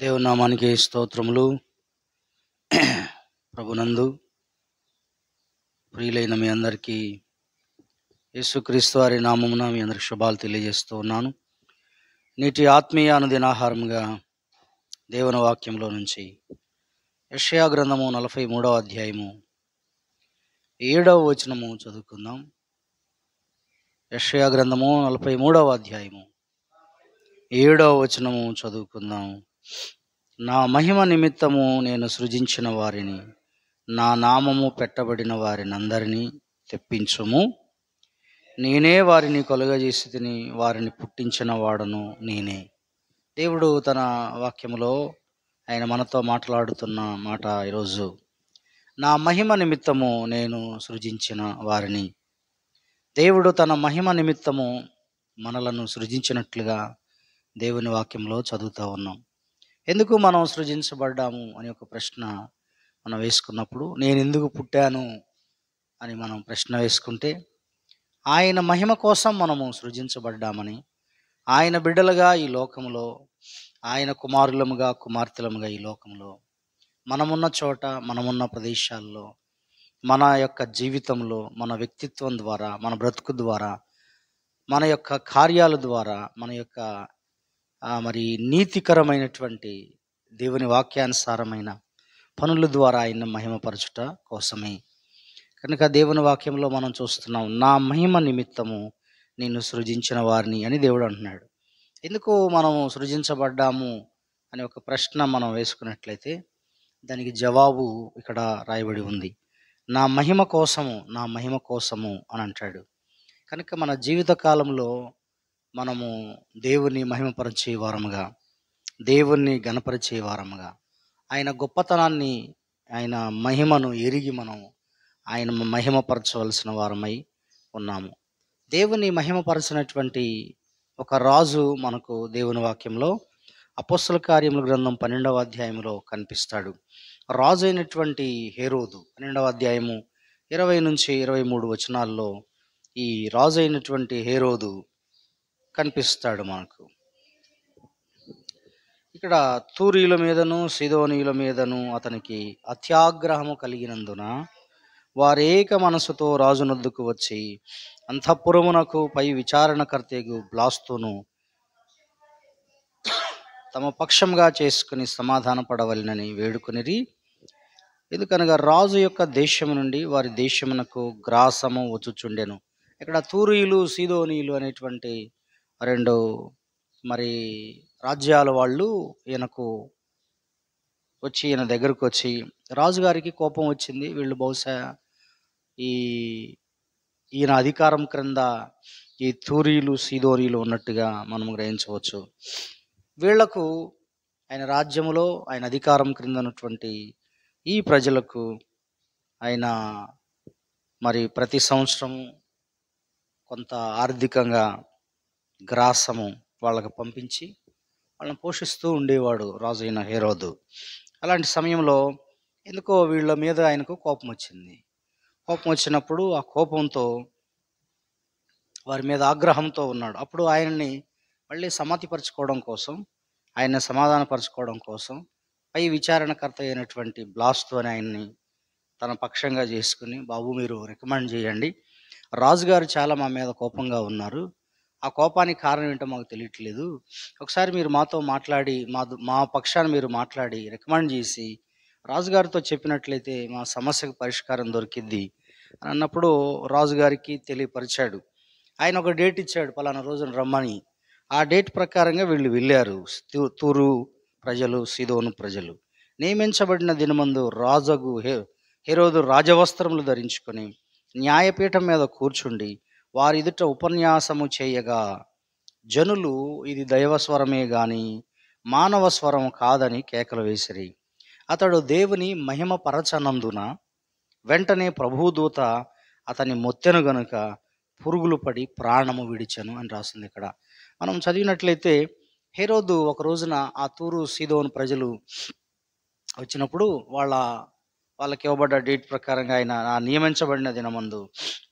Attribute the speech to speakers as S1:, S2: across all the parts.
S1: దేవుని నామానికి స్తోత్రములు. ప్రభునందు ప్రియులైన మీ అందరికీ యేసుక్రీస్తు వారి నామమున మీ అందరికి శుభాలు తెలియజేస్తూ ఉన్నాను. నేటి ఆత్మీయ అనుదినాహారముగా దేవుని వాక్యంలో నుంచి యెషయా గ్రంథము 43వ అధ్యాయము 7వ వచనము చదువుకుందాం. యెషయా గ్రంథము 43వ అధ్యాయము 7వ వచనము చదువుకుందాం. నా మహిమ నిమిత్తము నేను సృజించిన వారిని, నా నామము పెట్టబడిన వారిని అందరినీ తెప్పించుము. నేనే వారిని కలుగజేసి తిని, వారిని పుట్టించిన వాడను నేనే. దేవుడు తన వాక్యములో ఆయన మనతో మాట్లాడుతున్న మాట ఈరోజు, నా మహిమ నిమిత్తము నేను సృజించిన వారిని. దేవుడు తన మహిమ నిమిత్తము మనలను సృజించినట్లుగా దేవుని వాక్యంలో చదువుతూ ఉన్నాం. ఎందుకు మనం సృజించబడ్డాము అనే ఒక ప్రశ్న మనం వేసుకున్నప్పుడు, నేను ఎందుకు పుట్టాను అని మనం ప్రశ్న వేసుకుంటే, ఆయన మహిమ కోసం మనము సృజించబడ్డామని, ఆయన బిడ్డలుగా ఈ లోకంలో, ఆయన కుమారులముగా కుమార్తెలముగా ఈ లోకంలో, మనమున్న చోట, మనమున్న ప్రదేశాల్లో, మన యొక్క జీవితంలో, మన వ్యక్తిత్వం ద్వారా, మన బ్రతుకు ద్వారా, మన యొక్క కార్యాల ద్వారా, మన యొక్క మరి నీతికరమైనటువంటి దేవుని వాక్యానుసారమైన పనుల ద్వారా ఆయన మహిమపరచుట కోసమే. కనుక దేవుని వాక్యంలో మనం చూస్తున్నాం, నా మహిమ నిమిత్తము నేను సృజించిన వారిని అని దేవుడు అంటున్నాడు. ఎందుకు మనము సృజించబడ్డాము అనే ఒక ప్రశ్న మనం వేసుకున్నట్లయితే దానికి జవాబు ఇక్కడ రాయబడి ఉంది. నా మహిమ కోసము, నా మహిమ కోసము అని అంటాడు. కనుక మన జీవిత కాలంలో మనము దేవుని మహిమపరిచే వారముగా, దేవుణ్ణి గణపరిచే వారముగా, ఆయన గొప్పతనాన్ని, ఆయన మహిమను ఎరిగి మనం ఆయన మహిమపరచవలసిన వారమై ఉన్నాము. దేవుని మహిమపరచినటువంటి ఒక రాజు మనకు దేవుని వాక్యంలో అపోస్తల కార్యముల గ్రంథం 12వ అధ్యాయంలో కనిపిస్తాడు. రాజు అయినటువంటి హేరోదు 12వ అధ్యాయము 20 నుంచి 23 వచనాల్లో ఈ రాజు అయినటువంటి హేరోదు కనిపిస్తాడు మనకు. ఇక్కడ తూరీల మీదను సీదోనీయుల మీదను అతనికి అత్యాగ్రహము కలిగినందున వారేక మనసుతో రాజునొద్దకు వచ్చి అంతఃపురమునకు పై విచారణకర్తయగు బ్లాస్తును తమ పక్షంగా చేసుకుని సమాధాన పడవలెనని వేడుకొనిరి. ఎందుకనగా రాజు యొక్క దేశము నుండి వారి దేశమునకు గ్రాసము వచ్చుచుండెను. ఇక్కడ తూరీలు సీదోనీయులు అనేటువంటి రెండు మరి రాజ్యాల వాళ్ళు ఈయనకు వచ్చి, ఈయన దగ్గరకు వచ్చి, రాజుగారికి కోపం వచ్చింది. వీళ్ళు బహుశా ఈయన అధికారం క్రింద ఈ తూరీలు సీదోనీలు ఉన్నట్టుగా మనం గ్రహించవచ్చు. వీళ్లకు ఆయన రాజ్యములో, ఆయన అధికారం క్రింద ఉన్నటువంటి ఈ ప్రజలకు ఆయన మరి ప్రతి సంవత్సరము కొంత ఆర్థికంగా గ్రాసము వాళ్ళకు పంపించి వాళ్ళని పోషిస్తూ ఉండేవాడు రాజు అయిన హేరోదు. అలాంటి సమయంలో ఎందుకో వీళ్ళ మీద ఆయనకు కోపం వచ్చింది. కోపం వచ్చినప్పుడు ఆ కోపంతో వారి మీద ఆగ్రహంతో ఉన్నాడు. అప్పుడు ఆయన్ని మళ్ళీ సమాధిపరచుకోవడం కోసం, ఆయన సమాధానపరచుకోవడం కోసం పై విచారణకర్త అయినటువంటి బ్లాస్తు అని ఆయన్ని తన పక్షంగా చేసుకుని, బాబు మీరు రికమెండ్ చేయండి, రాజుగారు చాలా మా మీద కోపంగా ఉన్నారు, ఆ కోపానికి కారణం ఏంటో మాకు తెలియట్లేదు, ఒకసారి మీరు మాతో మాట్లాడి మా పక్షాన్ని మీరు మాట్లాడి రికమెండ్ చేసి రాజుగారితో చెప్పినట్లయితే మా సమస్యకు పరిష్కారం దొరికిద్ది అని అన్నప్పుడు రాజుగారికి తెలియపరిచాడు. ఆయన ఒక డేట్ ఇచ్చాడు, పలానా రోజున రమ్మని. ఆ డేట్ ప్రకారంగా వీళ్ళు వెళ్ళారు. తూరు ప్రజలు, సీదోను ప్రజలు. నియమించబడిన దినమందు రాజగు హేరోదు రాజవస్త్రములు ధరించుకొని న్యాయపీఠం మీద కూర్చుండి వారి ఎదుట ఉపన్యాసము చేయగా జనులు ఇది దైవస్వరమే గాని మానవ స్వరం కాదని కేకలు వేసిరి. అతడు దేవుని మహిమ పరచనందున వెంటనే ప్రభుదూత అతని మొత్తెను గనుక పురుగులు పడి ప్రాణము విడిచెను అని రాసింది. ఇక్కడ మనం చదివినట్లయితే హేరోదు ఒక రోజున ఆ తూరు సీదోను ప్రజలు వచ్చినప్పుడు వాళ్ళకి ఇవ్వబడ్డ డేట్ ప్రకారంగా ఆయన ఆ నియమించబడిన దినమందు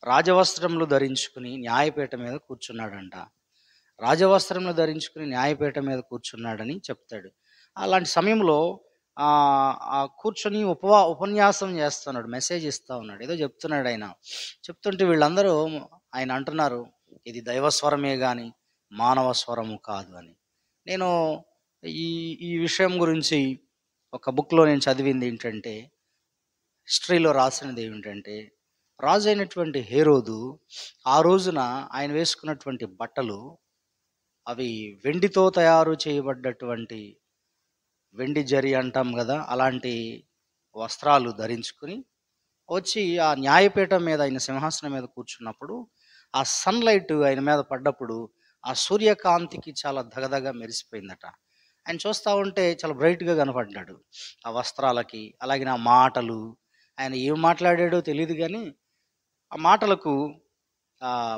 S1: రాజవస్త్రములు ధరించుకుని న్యాయపీఠం మీద కూర్చున్నాడంట. రాజవస్త్రములు ధరించుకుని న్యాయపీఠం మీద కూర్చున్నాడని చెప్తాడు. అలాంటి సమయంలో కూర్చొని ఉపన్యాసం చేస్తున్నాడు. మెసేజ్ ఇస్తా ఉన్నాడు. ఏదో చెప్తున్నాడు ఆయన. చెప్తుంటే వీళ్ళందరూ ఆయన అంటున్నారు, ఇది దైవ స్వరమే గాని మానవ స్వరము కాదు అని. నేను ఈ ఈ విషయం గురించి ఒక బుక్‌లో నేను చదివింది ఏంటంటే, హిస్టరీలో రాసినది ఏమిటంటే, రాజు అయినటువంటి హేరోదు ఆ రోజున ఆయన వేసుకున్నటువంటి బట్టలు అవి వెండితో తయారు చేయబడ్డటువంటి, వెండి జరి అంటాం గదా! అలాంటి వస్త్రాలు ధరించుకొని వచ్చి ఆ న్యాయపీఠం మీద, ఆయన సింహాసనం మీద కూర్చున్నప్పుడు ఆ సన్‌లైట్ ఆయన మీద పడ్డప్పుడు ఆ సూర్యకాంతికి చాలా ధగధగ మెరిసిపోయిందట. ఆయన చూస్తా ఉంటే చాలా బ్రైట్‌గా కనపడ్డాడు. ఆ వస్త్రాలకి, అలాగే ఆ మాటలు, ఆయన ఏం మాట్లాడాడో తెలీదు గానీ, ఆ మాటలకు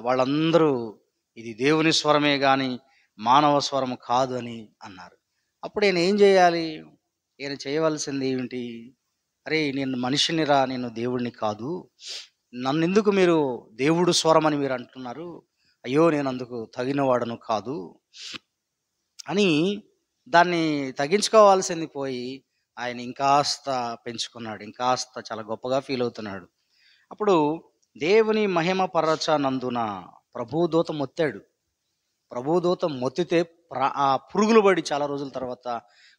S1: వాళ్ళందరూ ఇది దేవుని స్వరమే గాని మానవ స్వరము కాదు అని అన్నారు. అప్పుడు ఈయన ఏం చేయాలి? ఈయన చేయవలసింది ఏమిటి? అరేయ్! నేను మనిషినిరా, నేను దేవుడిని కాదు. నన్నెందుకు మీరు దేవుడు స్వరం అని మీరు అంటున్నారు? అయ్యో! నేను అందుకు తగినవాడను కాదు అని దాన్ని తగ్గించుకోవాల్సింది పోయి, ఆయన ఇంకాస్త పెంచుకున్నాడు. ఇంకాస్త చాలా గొప్పగా ఫీల్ అవుతున్నాడు. అప్పుడు దేవుని మహిమ పరచనందున ప్రభుదూత మొత్తాడు. ప్రభుదూత మొత్తితే పురుగులు పడి చాలా రోజుల తర్వాత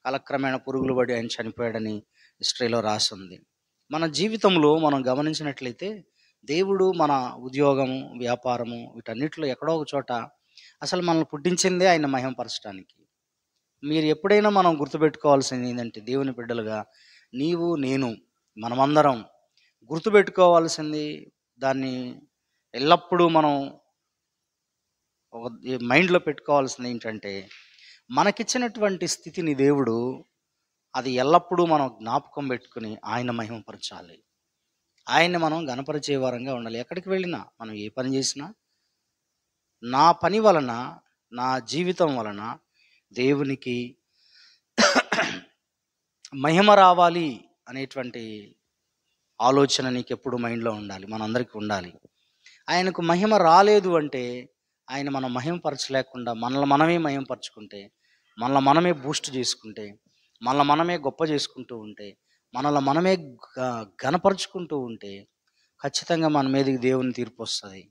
S1: కాలక్రమేణా పురుగులు పడి ఆయన చనిపోయాడని హిస్టరీలో రాసుంది. మన జీవితంలో మనం గమనించినట్లయితే దేవుడు మన ఉద్యోగము, వ్యాపారము వీటన్నిటిలో ఎక్కడో ఒక చోట అసలు మనల్ని పుట్టించిందే ఆయన మహిమపరచడానికి. మీరు ఎప్పుడైనా మనం గుర్తుపెట్టుకోవాల్సింది ఏంటంటే, దేవుని బిడ్డలుగా నీవు, నేను, మనమందరం గుర్తుపెట్టుకోవాల్సింది, దాన్ని ఎల్లప్పుడూ మనం ఒక మైండ్‌లో పెట్టుకోవాల్సింది ఏంటంటే, మనకిచ్చినటువంటి స్థితిని దేవుడు అది ఎల్లప్పుడూ మనం జ్ఞాపకం పెట్టుకొని ఆయన మహిమపరచాలి. ఆయన్ని మనం ఘనపరిచే వారంగా ఉండాలి. ఎక్కడికి వెళ్ళినా, మనం ఏ పని చేసినా, నా పని వలన, నా జీవితం వలన దేవునికి మహిమ రావాలి అనేటువంటి ఆలోచన నీకెప్పుడు మైండ్‌లో ఉండాలి. మనందరికీ ఉండాలి. ఆయనకు మహిమ రాలేదు అంటే, ఆయన మనం మహిమపరచలేకుండా మనల్ని మనమే మహిమపరుచుకుంటే, మనల్ని మనమే బూస్ట్ చేసుకుంటే, మనల్ని మనమే గొప్ప చేసుకుంటూ ఉంటే, మనల్ని మనమే ఘనపరుచుకుంటూ ఉంటే, ఖచ్చితంగా మన మీదకి దేవుని తీర్పు వస్తది.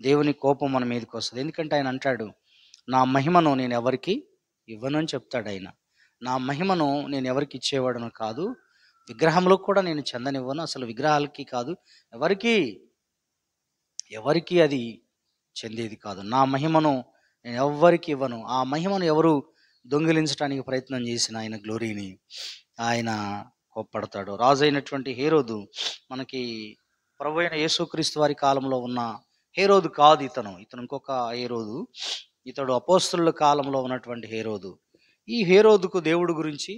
S1: దేవుని కోపం మన మీదకి వస్తది. ఎందుకంటే ఆయన అంటాడు, నా మహిమను నేను ఎవరికీ ఇవ్వను అని చెప్తాడు ఆయన. నా మహిమను నేను ఎవరికి ఇచ్చేవాడను కాదు. విగ్రహములకు కూడా నేను చెందనివ్వను. అసలు విగ్రహాలకి కాదు, ఎవరికి అది చెందేది కాదు. నా మహిమను నేను ఎవ్వరికి ఇవ్వను. ఆ మహిమను ఎవరు దొంగిలించడానికి ప్రయత్నం చేసిన ఆయన గ్లోరీని ఆయన కోప్పడతాడు. రాజు అయినటువంటి హేరోదు మనకి ప్రభువైన యేసుక్రీస్తు వారి కాలంలో ఉన్న హేరోదు కాదు ఇతను. ఇతను ఇంకొక హేరోదు. ఇతడు అపోస్తలుల కాలంలో ఉన్నటువంటి హేరోదు. ఈ హేరోదుకు దేవుడు గురించి,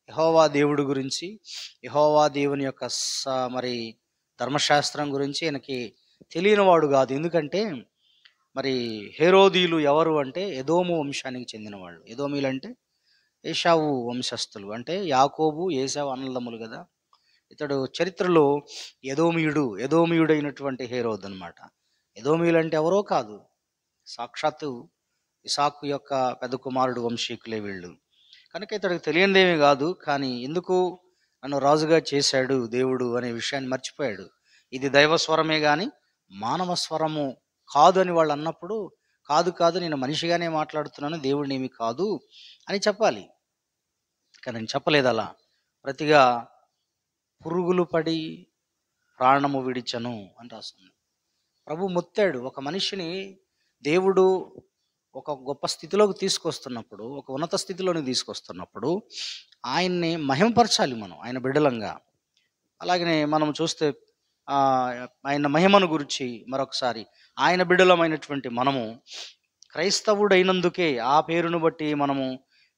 S1: యెహోవా దేవుడు గురించి, యెహోవా దేవుని యొక్క మరి ధర్మశాస్త్రం గురించి ఈయనకి తెలియనివాడు కాదు. ఎందుకంటే మరి హేరోదీయులు ఎవరు అంటే ఎదోము వంశానికి చెందిన వాళ్ళు. ఎదోమీలు అంటే ఏశావు వంశస్థులు. అంటే యాకోబు, ఏశావు అన్నదమ్ములు కదా. ఇతడు చరిత్రలో ఎదోమీయుడైనటువంటి హేరోద్ అనమాట. ఎదోమీయులు అంటే ఎవరో కాదు, సాక్షాత్తు ఇసాకు యొక్క పెద్ద కుమారుడు వంశీకులే వీళ్ళు. కనుక ఇతడికి తెలియనిదేమీ కాదు. కానీ ఎందుకు నన్ను రాజుగా చేశాడు దేవుడు అనే విషయాన్ని మర్చిపోయాడు. ఇది దైవ స్వరమే కానీ మానవ స్వరము కాదు అని వాళ్ళు అన్నప్పుడు, కాదు నేను మనిషిగానే మాట్లాడుతున్నాను, దేవుడినేమి కాదు అని చెప్పాలి. కానీ నేను చెప్పలేదు అలా. ప్రతిగా పురుగులు పడి ప్రాణము విడిచను అని రాస్తుంది. ప్రభు మొత్తాడు. ఒక మనిషిని దేవుడు ఒక గొప్ప స్థితిలోకి తీసుకొస్తున్నప్పుడు, ఒక ఉన్నత స్థితిలోకి తీసుకొస్తున్నప్పుడు ఆయన్ని మహిమపరచాలి మనం, ఆయన బిడ్డలంగా. అలాగనే మనం చూస్తే ఆయన మహిమను గురించి మరొకసారి, ఆయన బిడ్డలమైనటువంటి మనము క్రైస్తవుడైనందుకే ఆ పేరును బట్టి మనము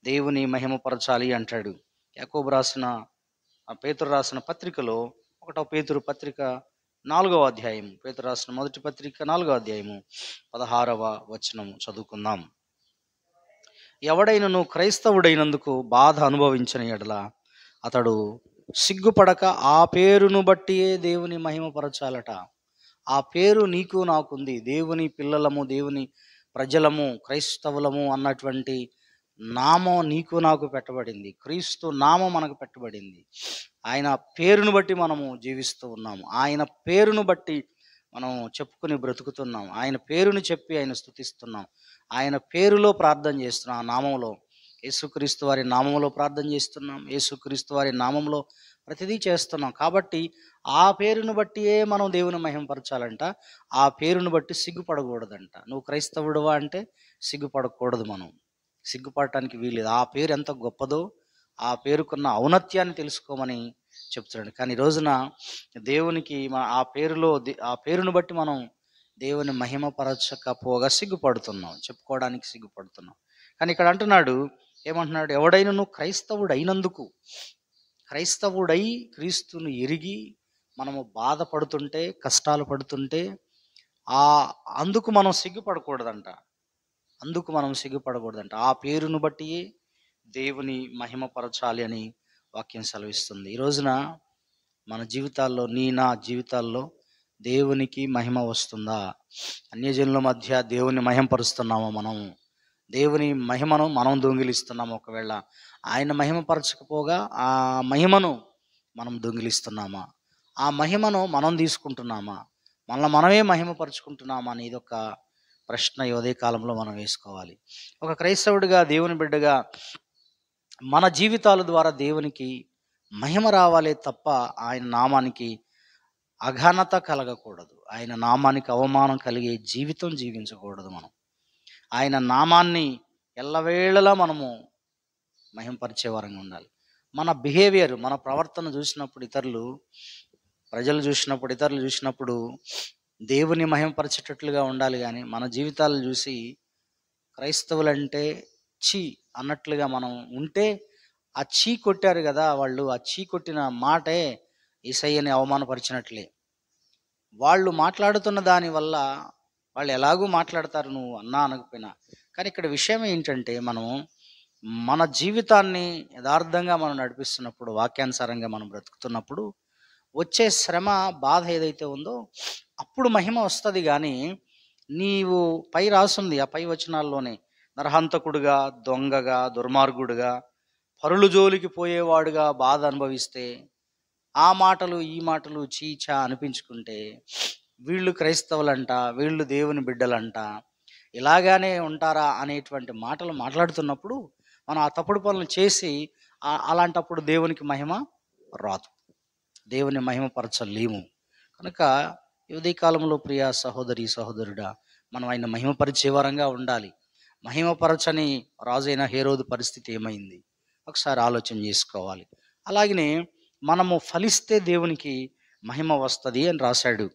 S1: దేవుని మహిమపరచాలి అంటాడు. యాకోబు పేతురు రాసిన పత్రికలో 1 పేతురు పత్రిక 4వ అధ్యాయం, పేతురు రాసిన మొదటి పత్రిక 4వ అధ్యాయము 16వ వచనం చదువుకుందాం. ఎవడైనను క్రైస్తవుడైనందుకు బాధ అనుభవించిన ఎడల అతడు సిగ్గుపడక ఆ పేరును బట్టియే దేవుని మహిమపరచాలట. ఆ పేరు నీకు నాకుంది. దేవుని పిల్లలము, దేవుని ప్రజలము, క్రైస్తవులము అన్నటువంటి నామం నీకు నాకు పెట్టబడింది. క్రీస్తు నామం మనకు పెట్టబడింది. ఆయన పేరును బట్టి మనము జీవిస్తూ ఉన్నాము. ఆయన పేరును బట్టి మనం చెప్పుకొని బ్రతుకుతున్నాం. ఆయన పేరును చెప్పి ఆయన స్తుతిస్తున్నాం. ఆయన పేరులో ప్రార్థన చేస్తున్నాం. ఆ నామంలో యేసుక్రీస్తు వారి నామంలో ప్రార్థన చేస్తున్నాం. యేసుక్రీస్తు వారి నామంలో ప్రతిదీ చేస్తున్నాం. కాబట్టి ఆ పేరును బట్టియే మనం దేవుని మహిమపరచాలంట. ఆ పేరును బట్టి సిగ్గుపడకూడదంట. నువ్వు క్రైస్తవుడివా అంటే సిగ్గుపడకూడదు మనం. సిగ్గుపడటానికి వీల్లేదు. ఆ పేరు ఎంత గొప్పదో, ఆ పేరుకున్న ఔన్నత్యాన్ని తెలుసుకోమని చెప్తున్నాడు. కానీ ఈ రోజున దేవునికి ఆ పేరులో ఆ పేరును బట్టి మనం దేవుని మహిమపరచకపోగా సిగ్గుపడుతున్నాం. చెప్పుకోవడానికి సిగ్గుపడుతున్నాం. కానీ ఇక్కడ అంటున్నాడు, ఏమంటున్నాడు? ఎవడైనను క్రైస్తవుడై క్రీస్తును ఎరిగి మనము బాధపడుతుంటే, కష్టాలు పడుతుంటే ఆ అందుకు మనం సిగ్గుపడకూడదంట. ఆ పేరును బట్టి దేవుని మహిమపరచాలి అని వాక్యం సెలవిస్తుంది. ఈ రోజున మన జీవితాల్లో, నా జీవితాల్లో దేవునికి మహిమ వస్తుందా? అన్యజనుల మధ్య దేవుని మహిమపరుస్తున్నామా? మనం దేవుని మహిమను మనం దొంగిలిస్తున్నాము. ఒకవేళ ఆయన మహిమపరచకపోగా ఆ మహిమను మనం దొంగిలిస్తున్నామా? ఆ మహిమను మనం తీసుకుంటున్నామా? మనమే మహిమపరుచుకుంటున్నామా అనేది ఒక ప్రశ్న ఈ ఉదయ కాలంలో మనం వేసుకోవాలి. ఒక క్రైస్తవుడిగా, దేవుని బిడ్డగా మన జీవితాల ద్వారా దేవునికి మహిమ రావాలే తప్ప ఆయన నామానికి అఘనత కలగకూడదు. ఆయన నామానికి అవమానం కలిగే జీవితం జీవించకూడదు. మనం ఆయన నామాన్ని ఎల్లవేళలా మనము మహిమపరిచే వారంగా ఉండాలి. మన బిహేవియర్, మన ప్రవర్తన చూసినప్పుడు ప్రజలు చూసినప్పుడు, ఇతరులు చూసినప్పుడు దేవుని మహిమపరిచేటట్లుగా ఉండాలి. కానీ మన జీవితాలు చూసి క్రైస్తవులంటే చీ అన్నట్లుగా మనం ఉంటే, ఆ చీ కొట్టారు కదా వాళ్ళు, ఆ చీ కొట్టిన మాటే యేసయ్యని అవమానపరిచినట్లే. వాళ్ళు మాట్లాడుతున్న దాని వల్ల వాళ్ళు ఎలాగూ మాట్లాడతారు, నువ్వు అన్నా అనకపోయినా. కానీ ఇక్కడ విషయం ఏంటంటే, మన జీవితాన్ని యథార్థంగా మనం నడిపిస్తున్నప్పుడు, వాక్యానుసారంగా మనం బ్రతుకుతున్నప్పుడు వచ్చే శ్రమ, బాధ ఏదైతే ఉందో అప్పుడు మహిమ వస్తుంది. కానీ నీవు పై రాసుంది, ఆ పై వచనాల్లోనే, నరహంతకుడుగా, దొంగగా, దుర్మార్గుడుగా, పరులు జోలికి పోయేవాడుగా బాధ అనుభవిస్తే, ఆ మాటలు ఈ మాటలు చీచా అనిపించుకుంటే, వీళ్ళు క్రైస్తవులంట, వీళ్ళు దేవుని బిడ్డలంట, ఇలాగానే ఉంటారా అనేటువంటి మాటలు మాట్లాడుతున్నప్పుడు మనం ఆ తప్పుడు పనులు చేసి అలాంటప్పుడు దేవునికి మహిమ రాదు. దేవుని మహిమపరచలేము. కనుక ఈ ఉదయకాలంలో ప్రియ సహోదరి, సహోదరుడా, మనం ఆయన మహిమపరిచే వారంగా ఉండాలి. మహిమపరచని రాజైన హేరోదు పరిస్థితి ఏమైంది? ఒకసారి ఆలోచన చేసుకోవాలి. అలాగనే మనము ఫలిస్తే దేవునికి మహిమ వస్తుంది అని రాశాడు.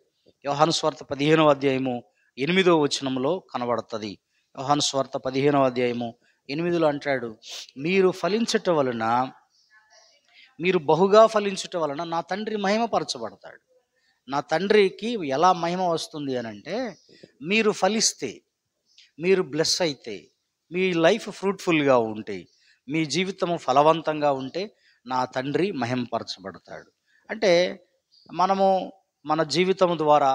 S1: యోహాను సువార్త 15వ అధ్యాయము 8వ వచనంలో కనబడుతుంది. యోహాను సువార్త 15వ అధ్యాయము 8లో అంటాడు, మీరు బహుగా ఫలించుట వలన నా తండ్రి మహిమపరచబడతాడు. నా తండ్రికి ఎలా మహిమ వస్తుంది అని అంటే, మీరు ఫలిస్తే, మీరు బ్లెస్ అయితే, మీ లైఫ్ ఫ్రూట్ఫుల్గా ఉంటే, మీ జీవితము ఫలవంతంగా ఉంటే నా తండ్రి మహిమపరచబడతాడు. అంటే మనము మన జీవితం ద్వారా,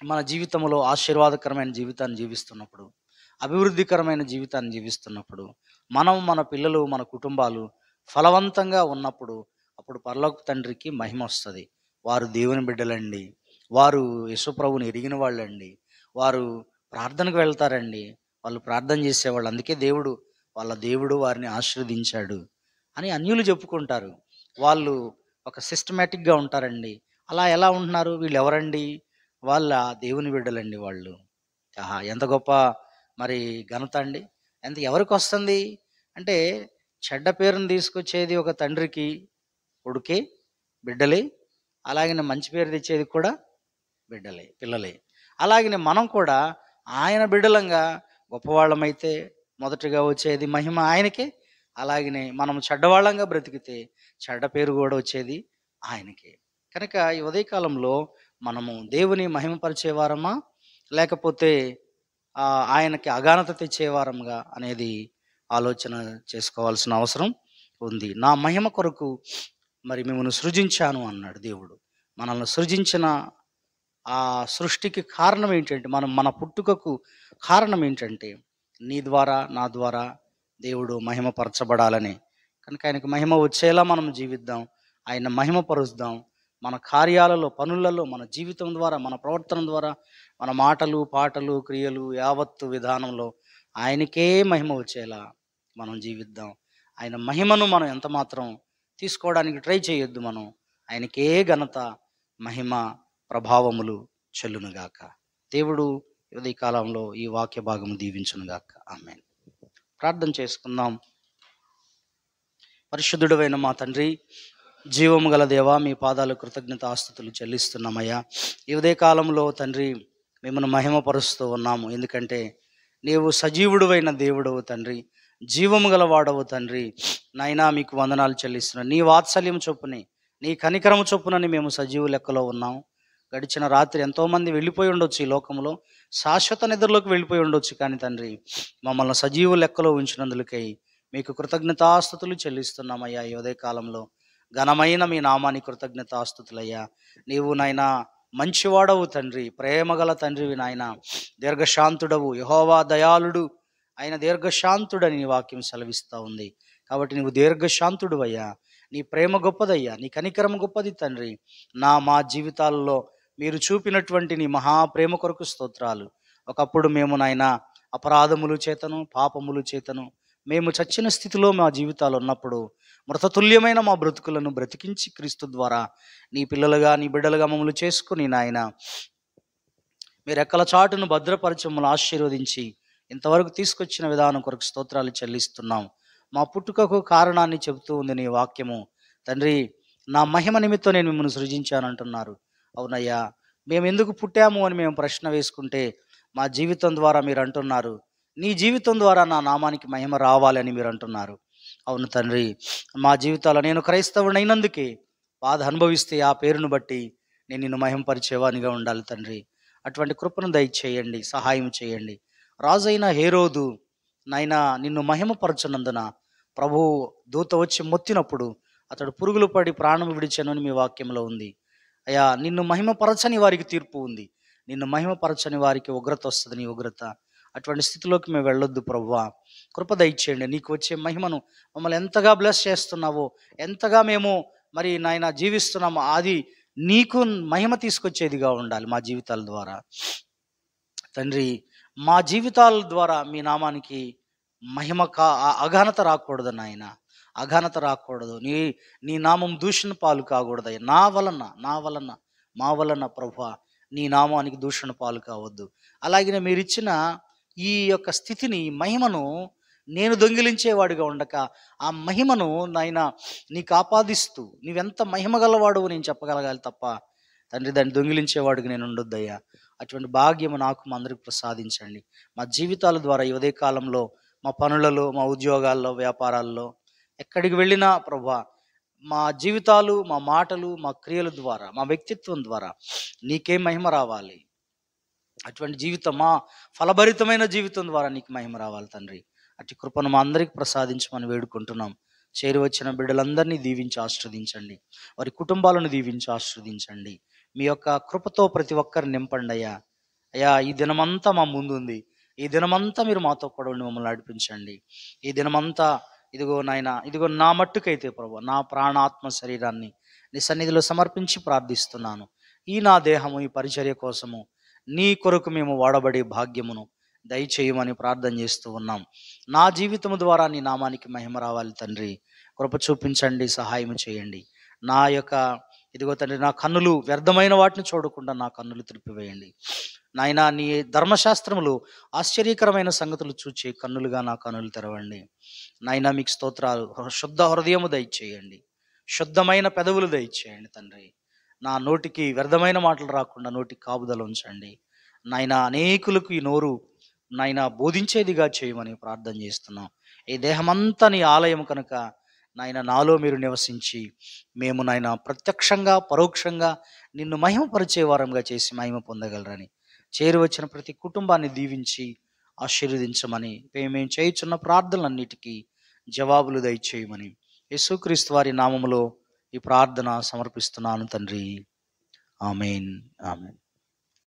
S1: మన జీవితంలో ఆశీర్వాదకరమైన జీవితాన్ని జీవిస్తున్నప్పుడు, అభివృద్ధికరమైన జీవితాన్ని జీవిస్తున్నప్పుడు, మన పిల్లలు, మన కుటుంబాలు ఫలవంతంగా ఉన్నప్పుడు, అప్పుడు పరలోక తండ్రికి మహిమ వస్తుంది. వారు దేవుని బిడ్డలండి, వారు యేసుప్రభుని ఎరిగిన వాళ్ళండి, వారు ప్రార్థనకు వెళ్తారండి, వాళ్ళు ప్రార్థన చేసేవాళ్ళు, అందుకే వాళ్ళ దేవుడు వారిని ఆశీర్వదించాడు అని అన్యులు చెప్పుకుంటారు. వాళ్ళు ఒక సిస్టమేటిక్గా ఉంటారండి. అలా ఎలా ఉంటున్నారు? వీళ్ళు ఎవరండి? వాళ్ళ దేవుని బిడ్డలండి వాళ్ళు. ఎంత గొప్ప మరి ఘనత అండి! ఎవరికి వస్తుంది అంటే, చెడ్డ పేరును తీసుకొచ్చేది ఒక తండ్రికి కొడుకే, బిడ్డలే. అలాగనే మంచి పేరు తెచ్చేది కూడా పిల్లలే. అలాగనే మనం కూడా ఆయన బిడ్డలంగా గొప్పవాళ్ళమైతే మొదటగా వచ్చేది మహిమ ఆయనకే. అలాగనే మనం చెడ్డవాళ్ళంగా బ్రతికితే చెడ్డ పేరు కూడా వచ్చేది ఆయనకే. కనుక ఈ ఉదయకాలంలో మనము దేవుని మహిమపరిచేవారమా, లేకపోతే ఆయనకి అగానత తెచ్చేవారంగా అనేది ఆలోచన చేసుకోవాల్సిన అవసరం ఉంది. నా మహిమ కొరకు మరి మిమ్మల్ని సృజించాను అన్నాడు దేవుడు. మనల్ని సృజించిన ఆ సృష్టికి కారణం ఏంటంటే, మన పుట్టుకకు కారణం ఏంటంటే, నీ ద్వారా, నా ద్వారా దేవుడు మహిమపరచబడాలని. కనుక ఆయనకు మహిమ వచ్చేలా మనం జీవిద్దాం, ఆయన మహిమపరుద్దాం. మన కార్యాలలో, పనులలో, మన జీవితం ద్వారా, మన ప్రవర్తన ద్వారా, మన మాటలు, పాటలు, క్రియలు, యావత్తు విధానంలో ఆయనకే మహిమ వచ్చేలా మనం జీవిద్దాం. ఆయన మహిమను మనం ఎంత మాత్రం తీసుకోవడానికి ట్రై చేయొద్దు. మనం ఆయనకే ఘనత, మహిమ, ప్రభావములు చెల్లునుగాక. దేవుడు ఈ కాలంలో ఈ వాక్య భాగము దీవించునుగాక. ఆమేన్. ప్రార్థన చేసుకుందాం. పరిశుద్ధుడైన మా తండ్రి, జీవము గల దేవా, మీ పాదాలు కృతజ్ఞతాస్తుతులు చెల్లిస్తున్నామయ్యా. ఈ ఉదయ కాలంలో తండ్రి మిమ్మల్ని మహిమపరుస్తూ ఉన్నాము. ఎందుకంటే నీవు సజీవుడువైన దేవుడవు తండ్రి, జీవము గల వాడవు తండ్రి. నాయనా మీకు వందనాలు చెల్లిస్తున్నాను. నీ వాత్సల్యం చొప్పునే, నీ కనికరము చొప్పునని మేము సజీవు లెక్కలో ఉన్నాం. గడిచిన రాత్రి ఎంతోమంది వెళ్ళిపోయి ఉండొచ్చు, ఈ లోకంలో శాశ్వత నిద్రలోకి వెళ్ళిపోయి ఉండొచ్చు. కానీ తండ్రి మమ్మల్ని సజీవు లెక్కలో ఉంచినందులకై మీకు కృతజ్ఞతాస్తుతులు చెల్లిస్తున్నామయ్యా. ఈ ఉదయ కాలంలో ఘనమైన మీ నామానికి కృతజ్ఞతాస్తుతులయ్యా. నీవు నాయనా మంచివాడవు తండ్రి, ప్రేమగల తండ్రివి నాయన, దీర్ఘశాంతుడవు, యెహోవా దయాళుడు, ఆయన దీర్ఘశాంతుడని నీ వాక్యం సెలవిస్తూ ఉంది. కాబట్టి నీవు దీర్ఘశాంతుడు అయ్యా. నీ ప్రేమ గొప్పదయ్యా, నీ కనికరం గొప్పది తండ్రి. మా జీవితాల్లో మీరు చూపినటువంటి నీ మహాప్రేమ కొరకు స్తోత్రాలు. ఒకప్పుడు మేము నాయన అపరాధములు చేతను, పాపములు చేతను మేము చచ్చిన స్థితిలో మా జీవితాలు ఉన్నప్పుడు మృతతుల్యమైన మా బ్రతుకులను బ్రతికించి క్రీస్తు ద్వారా నీ పిల్లలుగా, నీ బిడ్డలుగా మమ్మల్ని చేసుకుని నాయన మీరు ఎక్కల చాటును భద్రపరిచి మమ్మల్ని ఆశీర్వదించి ఇంతవరకు తీసుకొచ్చిన విధానం కొరకు స్తోత్రాలు చెల్లిస్తున్నాం. మా పుట్టుకకు కారణాన్ని చెబుతూ ఉంది నీ వాక్యము. తండ్రి, నా మహిమ నిమిత్తం నేను మిమ్మల్ని సృజించానంటున్నారు. అవునయ్యా, మేము ఎందుకు పుట్టాము అని మేము ప్రశ్న వేసుకుంటే మా జీవితం ద్వారా మీరు అంటున్నారు, నీ జీవితం ద్వారా నా నామానికి మహిమ రావాలని మీరు అంటున్నారు. అవును తండ్రి, మా జీవితాల్లో నేను క్రైస్తవుడైనందుకే బాధ అనుభవిస్తే ఆ పేరును బట్టి నేను నిన్ను మహిమపరిచేవానిగా ఉండాలి తండ్రి. అటువంటి కృపను దయచేయండి, సహాయం చేయండి. రాజైన హేరోదు నాయనా నిన్ను మహిమపరచనందున ప్రభు దూత వచ్చి మొత్తినప్పుడు అతడు పురుగులు పడి ప్రాణం విడిచెను అని మీ వాక్యంలో ఉంది. అయ్యా, నిన్ను మహిమపరచని వారికి తీర్పు ఉంది, నిన్ను మహిమపరచని వారికి ఉగ్రత వస్తుంది, నీ ఉగ్రత. అటువంటి స్థితిలోకి మేము వెళ్ళొద్దు ప్రభువా. కృప దయచేయండి. నీకు వచ్చే మహిమను మమ్మల్ని ఎంతగా బ్లెస్ చేస్తున్నావో, ఎంతగా మేము మరి నాయన జీవిస్తున్నామో, అది నీకు మహిమ తీసుకొచ్చేదిగా ఉండాలి మా జీవితాల ద్వారా. తండ్రి, మా జీవితాల ద్వారా మీ నామానికి మహిమ అఘనత రాకూడదు నాయన, అఘనత రాకూడదు. నీ నామం దూషణ పాలు కాకూడదు. నా వలన మా వలన ప్రభువా నీ నామానికి దూషణ పాలు కావద్దు. అలాగే మీరు ఇచ్చిన ఈ యొక్క స్థితిని, మహిమను నేను దొంగిలించేవాడిగా ఉండక ఆ మహిమను నాయన నీకు ఆపాదిస్తూ నీవెంత మహిమ గలవాడు నేను చెప్పగలగాలి తప్ప తండ్రి దాన్ని దొంగిలించేవాడికి నేను ఉండొద్దయ్యా. అటువంటి భాగ్యము నాకు మా అందరికి ప్రసాదించండి. మా జీవితాల ద్వారా ఈ ఉదయ కాలంలో మా పనులలో, మా ఉద్యోగాల్లో, వ్యాపారాల్లో ఎక్కడికి వెళ్ళినా ప్రభువా మా జీవితాలు, మా మాటలు, మా క్రియల ద్వారా, మా వ్యక్తిత్వం ద్వారా నీకే మహిమ రావాలి. అటువంటి జీవితం, మా ఫలభరితమైన జీవితం ద్వారా నీకు మహిమ రావాలి తండ్రి. అటు కృపను మా అందరికి ప్రసాదించమని వేడుకుంటున్నాం. చేరి వచ్చిన బిడ్డలందరినీ దీవించి ఆశీర్వదించండి, వారి కుటుంబాలను దీవించి ఆశీర్వదించండి. మీ యొక్క కృపతో ప్రతి ఒక్కరిని నింపండి అయ్యా. అయ్యా, ఈ దినమంతా మా ముందు ఉంది, ఈ దినమంతా మీరు మాతో కూడా ఉండి మమ్మల్ని నడిపించండి. ఈ దినమంతా ఇదిగో నాయన, ఇదిగో నా మట్టుకైతే ప్రభు నా ప్రాణాత్మ శరీరాన్ని నీ సన్నిధిలో సమర్పించి ప్రార్థిస్తున్నాను. ఈ నా దేహము ఈ పరిచర్య కోసము నీ కొరకు మేము వాడబడే భాగ్యమును దయచేయమని ప్రార్థన చేస్తూ ఉన్నాం. నా జీవితము ద్వారా నీ నామానికి మహిమ రావాలి తండ్రి. కృప చూపించండి, సహాయం చేయండి. నా యొక్క ఇదిగో తండ్రి, నా కన్నులు వ్యర్థమైన వాటిని చూడకుండా నా కన్నులు త్రిప్పివేయండి నాయనా. నీ ధర్మశాస్త్రములు ఆశ్చర్యకరమైన సంగతులు చూచే కన్నులుగా నా కన్నులు తెరవండి నాయనా. మీకు స్తోత్రాలు. శుద్ధ హృదయము దయచేయండి, శుద్ధమైన పెదవులు దయచేయండి తండ్రి. నా నోటికి వ్యర్థమైన మాటలు రాకుండా నోటికి కాపుదల ఉంచండి నాయనా. అనేకులకు ఈ నోరు నాయనా బోధించేదిగా చేయమని ప్రార్థన చేస్తున్నాం. ఈ దేహమంతా నీ ఆలయం కనుక నాయన నాలో మీరు నివసించి మేము నాయన ప్రత్యక్షంగా పరోక్షంగా నిన్ను మహిమపరిచే వారంగా చేసి మహిమ పొందగలరని చేరి వచ్చిన ప్రతి కుటుంబాన్ని దీవించి ఆశీర్వదించమని మేము చేయుచున్న ప్రార్థనలన్నిటికీ జవాబులు దయచేయమని యేసుక్రీస్తు వారి నామములో ఈ ప్రార్థన సమర్పిస్తున్నాను తండ్రి. ఆమేన్, ఆమేన్.